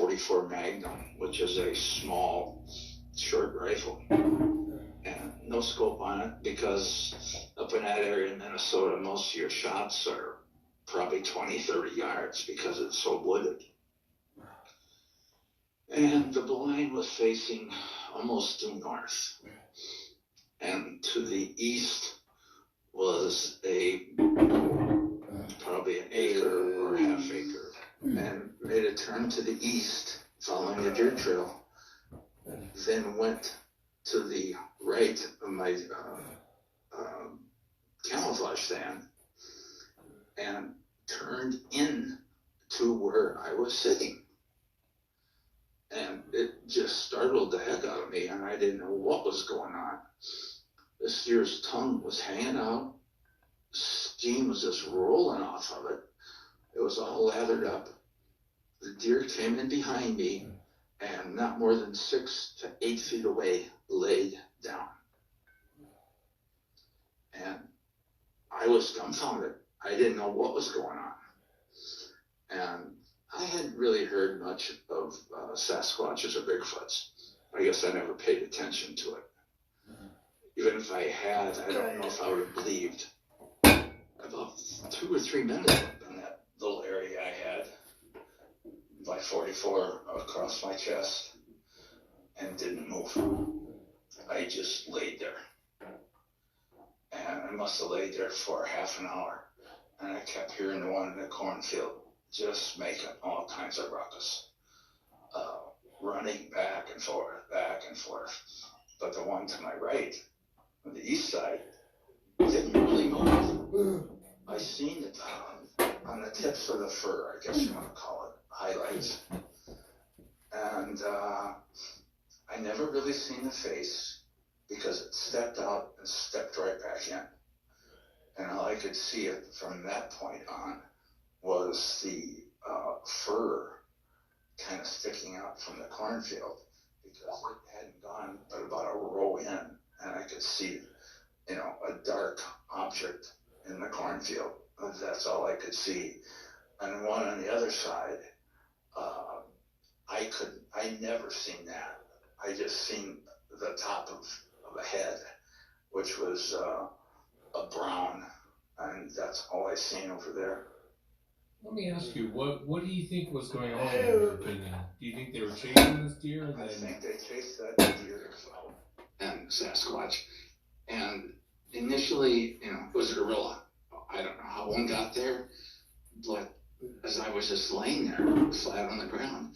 .44 Magnum, which is a small, short rifle, and no scope on it because up in that area in Minnesota, most of your shots are probably 20, 30 yards because it's so wooded. And the blind was facing almost due north. And to the east was probably an acre or half acre. And made a turn to the east, following a deer trail. Then went to the right of my camouflage stand and turned in to where I was sitting. And it just startled the heck out of me, and I didn't know what was going on. This deer's tongue was hanging out. Steam was just rolling off of it. It was all lathered up. The deer came in behind me, and not more than 6 to 8 feet away, laid down. And I was dumbfounded. I didn't know what was going on. And I hadn't really heard much of Sasquatches or Bigfoots. I guess I never paid attention to it. Even if I had, I don't know if I would have believed. About 2 or 3 minutes in that little area I had, by .44 across my chest, and didn't move. I just laid there. And I must have laid there for half an hour. And I kept hearing the one in the cornfield just making all kinds of ruckus, running back and forth. But the one to my right, on the east side, didn't really move. I seen it on the tips of the fur, I guess you want to call it, highlights. And I never really seen the face because it stepped out and stepped right back in. And all I could see it from that point on was the fur kind of sticking out from the cornfield because it hadn't gone but about a row in, and I could see, a dark object in the cornfield. That's all I could see. And one on the other side, I never seen that. I just seen the top of a head, which was a brown, and that's all I seen over there. Let me ask you, what do you think was going on in your opinion? Do you think they were chasing this deer? I think they chased that deer and Sasquatch. And initially, it was a gorilla. I don't know how one got there, but as I was just laying there, flat on the ground,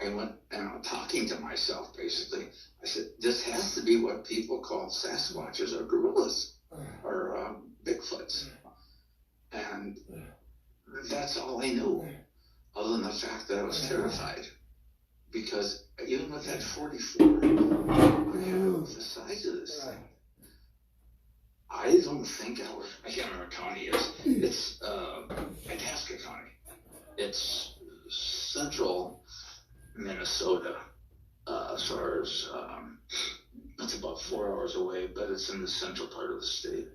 I went, talking to myself, basically. I said, this has to be what people call Sasquatches or gorillas or Bigfoots. And that's all I knew, other than the fact that I was terrified. Because even with that .44, the size of this thing, I don't think I can't remember what county it is. It's Itasca County. It's central Minnesota, as far as, it's about 4 hours away, but it's in the central part of the state.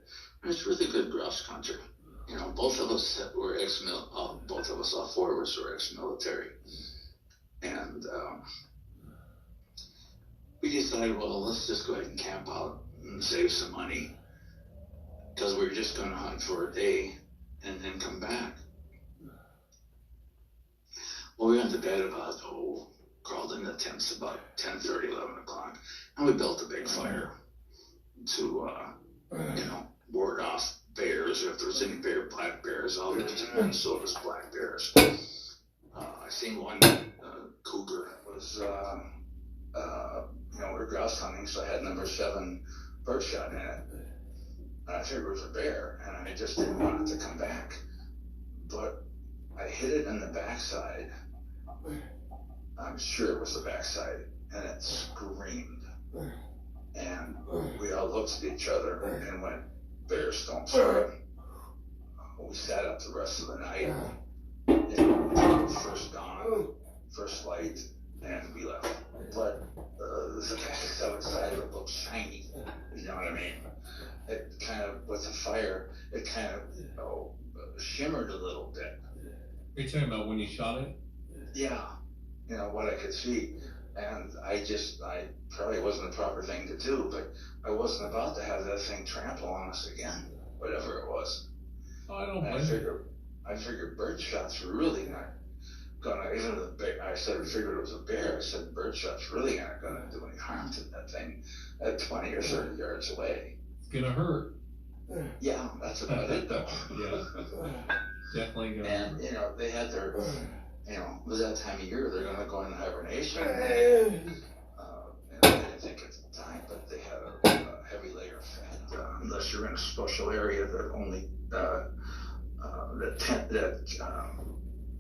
And it's really good grouse country. Both of us were all 4 of us were ex-military. And we decided, well, let's just go ahead and camp out and save some money, because we were just going to hunt for a day and then come back. Well, we went to bed about, crawled in the tents about 10:30, 11 o'clock, and we built a big fire to, ward off bears, if there's any black bears out there. In Minnesota's black bears. I seen one cougar. It was, we were grouse hunting, so I had number 7 birdshot in it. And I figured it was a bear, and I just didn't want it to come back. But I hit it in the backside. I'm sure it was the backside, and it screamed. And we all looked at each other and went, bears don't scream. We sat up the rest of the night. First dawn, first light, and we left. But the backside of it looked shiny. You know what I mean? It kind of, with the fire, it kind of shimmered a little bit. Are you talking about when you shot it? Yeah. what I could see. And I probably wasn't the proper thing to do, but I wasn't about to have that thing trample on us again, whatever it was. Oh, I don't And I figured birdshot's really not gonna, even the bear, I figured it was a bear. I said birdshot's really not gonna do any harm to that thing at 20 or 30 yards away. It's gonna hurt. Yeah, that's about it though. Yeah, definitely gonna hurt. And, they had their, it was that time of year, they're gonna go into hibernation. And I didn't think at the time, but they had a heavy layer of fat, unless you're in a special area that only,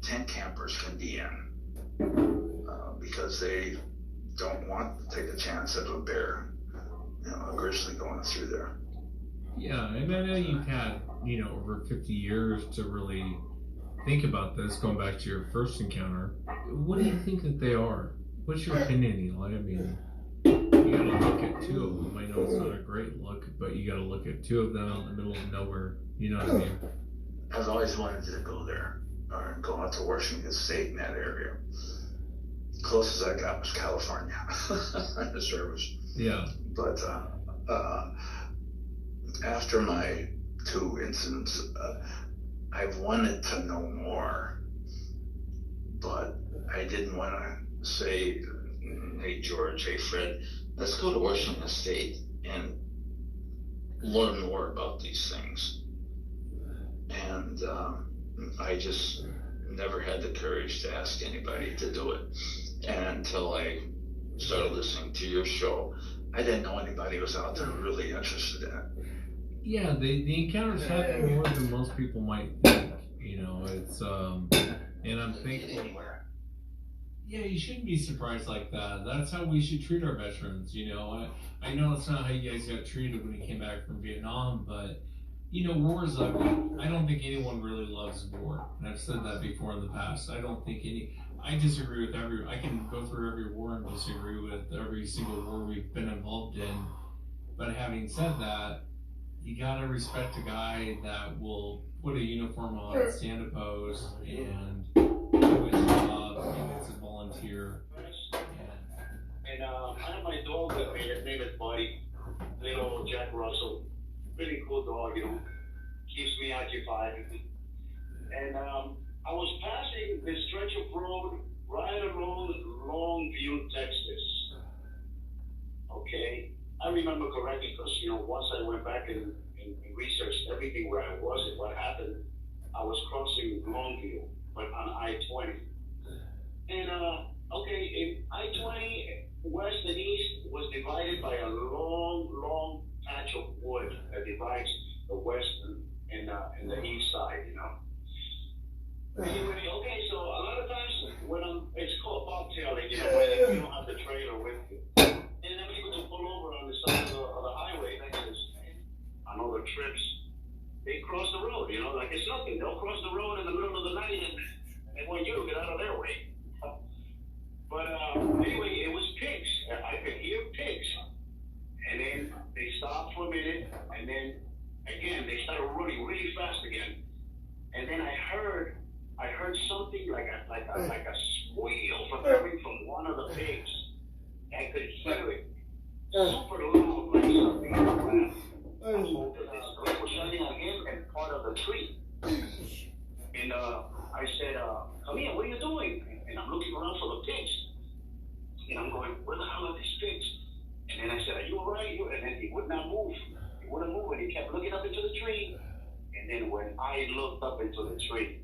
tent campers can be in, because they don't want to take a chance of a bear, a grizzly going through there. Yeah, and I know you've had, over 50 years to really think about this, going back to your first encounter. What do you think that they are? What's your opinion, Eli? I mean, you gotta look at two of them. I know it's not a great look, but you gotta look at two of them out in the middle of nowhere. You know what I mean? I've always wanted to go there, or go out to Washington State in that area. Closest I got was California, the service. Yeah. But after my two incidents, I've wanted to know more, but I didn't want to say, hey George, hey Fred, let's go to Washington State and learn more about these things. And I just never had the courage to ask anybody to do it. And until I started listening to your show, I didn't know anybody was out there really interested in it. Yeah, the encounters happen more than most people might think. It's and I'm thankful. Yeah, you shouldn't be surprised like that. That's how we should treat our veterans. I know it's not how you guys got treated when you came back from Vietnam, but war is ugly. I don't think anyone really loves war, and I've said that before in the past. I don't think I disagree with I can go through every war and disagree with every single war we've been involved in. But having said that, you gotta respect a guy that will put a uniform on, stand a pose, and do his job, and it's a volunteer. And I have my dog with me. His name is Buddy, little Jack Russell. Really cool dog, keeps me occupied. And I was passing this stretch of road right around Longview, Texas. Okay, I remember correctly because once I went back and researched everything where I was and what happened, I was crossing Longview, but on I-20. And in I-20, west and east was divided by a long patch of wood that divides the west and the east side, Anyway, so a lot of times when it's called bobtailing, when you don't have the trailer with you. And then people just pull over on the side of the highway next to on all the trips. They cross the road, like it's nothing. They'll cross the road in the middle of the night and want you to get out of their way. But anyway, it was pigs. I could hear pigs. And then they stopped for a minute, and then again they started running really fast again. And then I heard something like a squeal coming from one of the pigs. I could hear it super loud, like something in the ground. It was shining on him and part of the tree. And I said, come here, what are you doing? And I'm looking around for the pigs. And I'm going, where the hell are these pigs? And then I said, are you all right? And then he would not move. He wouldn't move, and he kept looking up into the tree. And then when I looked up into the tree,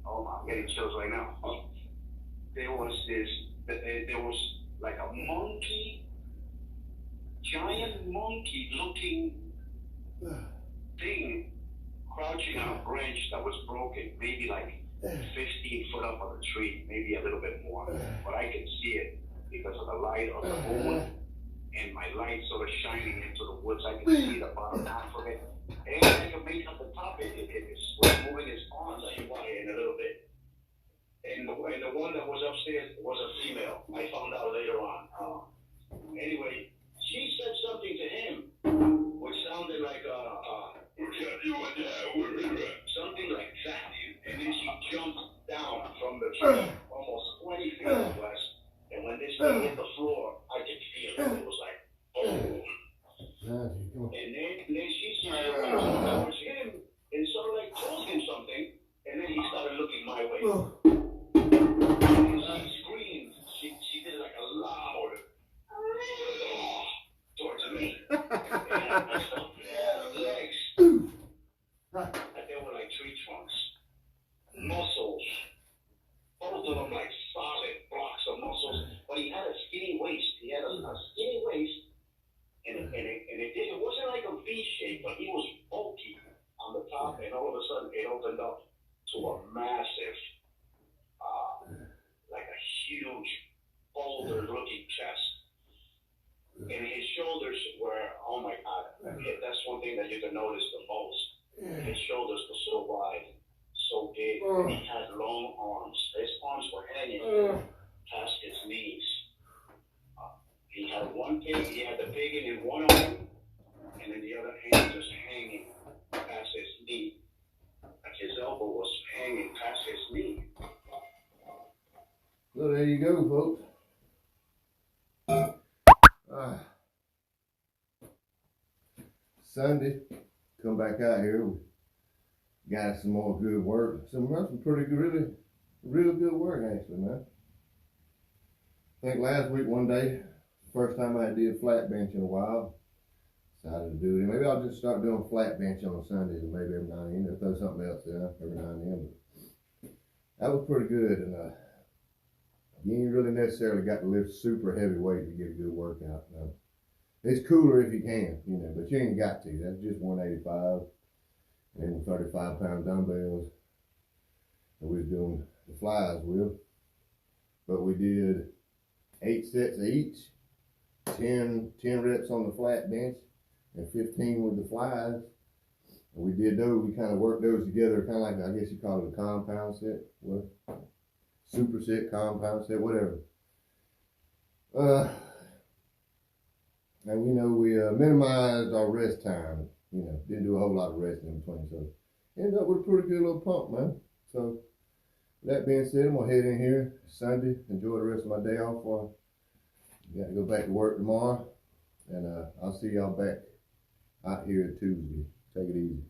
I'm getting chills right now. There was like a monkey, giant monkey-looking thing crouching on a branch that was broken, maybe like 15 foot up on the tree, maybe a little bit more. But I could see it because of the light of the moon and my light sort of shining into the woods. I could see the bottom half of it. And I could make up the top. It was moving its arms in a little bit. And the one that was upstairs was a female. I found out later on. Anyway, she said something to him, which sounded like something like that. And then she jumped down from the tree, almost 20 feet shoulders were, oh my God, that's one thing that you can notice the most. His shoulders were so wide, so big, and he had long arms. His arms were hanging past his knees. He had he had the pig in one arm, and then the other hand just hanging past his knee. Like his elbow was hanging past his knee. So there you go, folks. Sunday, come back out here. We got some more good work. Some pretty good, real good work actually, man. I think last week one day, first time I did flat bench in a while. Decided to do it. Maybe I'll just start doing flat bench on Sundays, and maybe every now and then throw something else in every now and then. But that was pretty good, and you ain't really necessarily got to lift super heavy weight to get a good workout. It's cooler if you can, but you ain't got to. That's just 185 and 35-pound dumbbells that we was doing the flies with. But we did 8 sets of each, 10 reps on the flat bench, and 15 with the flies. And we did those, we kind of worked those together, kind of like, I guess you call it a compound set. What? Superset, compound set, whatever. And we minimized our rest time. Didn't do a whole lot of resting in between, so ended up with a pretty good little pump, man. So that being said, I'm gonna head in here Sunday, enjoy the rest of my day off. Got to go back to work tomorrow, and I'll see y'all back out here Tuesday. Take it easy.